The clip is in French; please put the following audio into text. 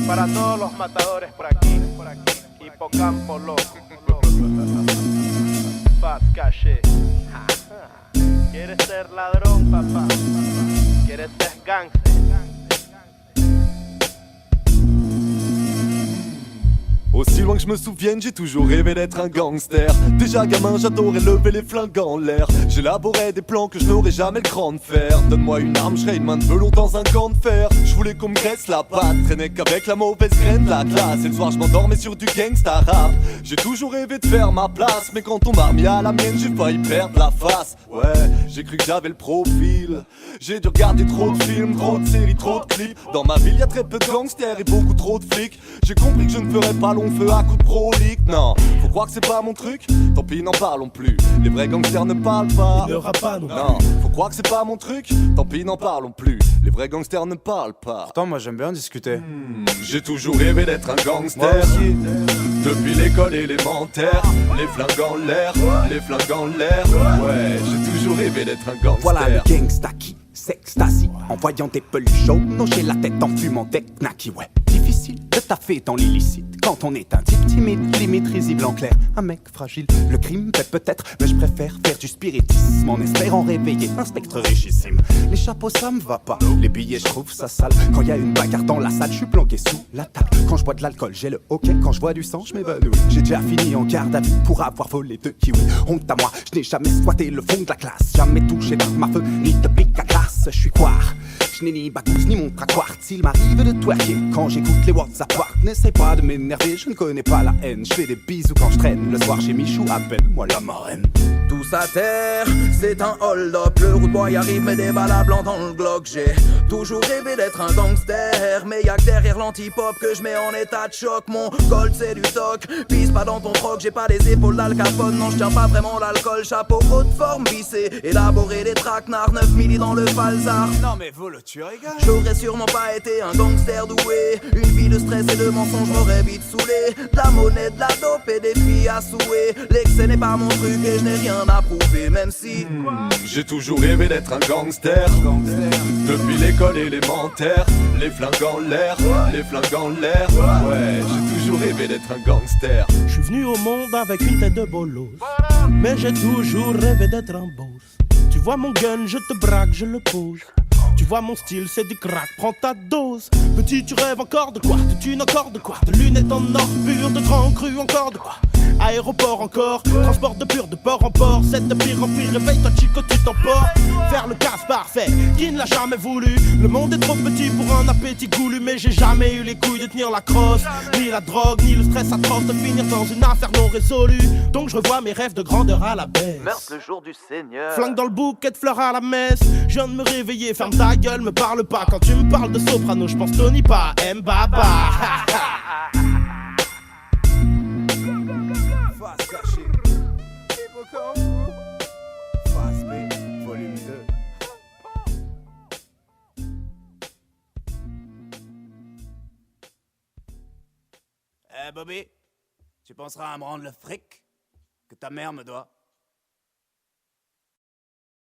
Para todos los matadores por aquí, Hipocampo loco. Fast caché. ¿Quieres ser ladrón, papá? ¿Quieres ser gangster? Aussi loin que je me souvienne, j'ai toujours rêvé d'être un gangster. Déjà gamin, j'adorais lever les flingues en l'air. J'élaborais des plans que je n'aurais jamais le cran de faire. Donne-moi une arme, je serais une main de velours dans un camp de fer. Je voulais qu'on me graisse la patte, traîner qu'avec la mauvaise graine de la classe. Et le soir, je m'endormais sur du gangsta rap. J'ai toujours rêvé de faire ma place, mais quand on m'a mis à la mienne, j'ai failli perdre la face. Ouais, j'ai cru que j'avais le profil. J'ai dû regarder trop de films, trop de séries, trop de clips. Dans ma ville, y a très peu de gangsters et beaucoup trop de flics. J'ai compris que je ne ferais pas long feu à coup de prolique. Non, faut croire que c'est pas mon truc. Tant pis, n'en parlons plus. Les vrais gangsters ne parlent pas. Il ne rappe pas non. Non, faut croire que c'est pas mon truc. Tant pis, n'en parlons plus. Les vrais gangsters ne parlent pas. Pourtant, moi j'aime bien discuter. J'ai toujours rêvé d'être un gangster. Depuis l'école élémentaire, les flingues en l'air, les flingues en l'air. Ouais, j'ai toujours rêvé d'être un gangster. Voilà le gangsta qui s'extasie en voyant des peluches jaunes hocher la tête en fumant des knackis. Ouais, difficile de taffer dans l'illicite quand on est un type timide, limite risible en clair. Un mec fragile, le crime fait peut-être, mais je préfère faire du spiritisme en espérant réveiller un spectre richissime. Les chapeaux ça me va pas, les billets je trouve ça sale. Quand y a une bagarre dans la salle, je suis planqué sous la table. Quand je bois de l'alcool, j'ai le hockey. Quand je vois du sang, je m'évanouis. J'ai déjà fini en garde à vue pour avoir volé 2 kiwis. Honte à moi, je n'ai jamais squatté le fond de la classe. Jamais touché d'arme à feu, ni de pique à glace. Je suis quoi? Je n'ai ni bagouze ni montre à quart. S'il m'arrive de twerker quand j'écoute les WhatsApp, n'essaie pas de m'énerver, je ne connais pas la haine. Je fais des bisous quand je traîne. Le soir chez Michou, appelle-moi la marraine. Tous à terre, c'est un hold-up. Le route boy arrive, met des balles à blanc dans le Glock. J'ai toujours rêvé d'être un gangster, mais y'a que derrière l'anti-pop que je mets en état de choc. Mon gold c'est du toc, pisse pas dans ton troc. J'ai pas des épaules d'Al Capone, non je tiens pas vraiment l'alcool. Chapeau haute forme vissé, élaborer des traquenards. 9 milli dans le falzar. Non mais volo, tu rigoles. J'aurais sûrement pas été un gangster doué. Une vie de stress et de mensonges m'aurait vite saoulé. De la monnaie, de la dope et des filles à souhait. L'excès n'est pas mon truc et je n'ai rien à prouver, même si j'ai toujours rêvé d'être un gangster. Depuis l'école élémentaire, les flingues en l'air, les flingues en l'air. Ouais, j'ai toujours rêvé d'être un gangster. Je suis venu au monde avec une tête de bolos, mais j'ai toujours rêvé d'être un boss. Tu vois mon gun, je te braque, je le pose. Tu vois mon style, c'est du crack, prends ta dose. Petit, tu rêves encore de quoi? De thunes encore de quoi? De lunettes en or pur, de grands crus encore de quoi? Aéroport encore, transport de pur de port en port. C'est de pire en pire, réveille-toi chico, tu t'emportes. Faire le casse parfait, qui ne l'a jamais voulu? Le monde est trop petit pour un appétit goulu. Mais j'ai jamais eu les couilles de tenir la crosse, ni la drogue, ni le stress atroce de finir dans une affaire non résolue. Donc je revois mes rêves de grandeur à la baisse. meurtre le jour du Seigneur. Flingue dans le bouquet de fleurs à la messe. Je viens de me réveiller, ferme ta gueule, me parle pas. Quand tu me parles de soprano, je pense Tony pas Mbaba. Face cachée. Face B, volume 2. Eh Bobby, tu penseras à me rendre le fric que ta mère me doit?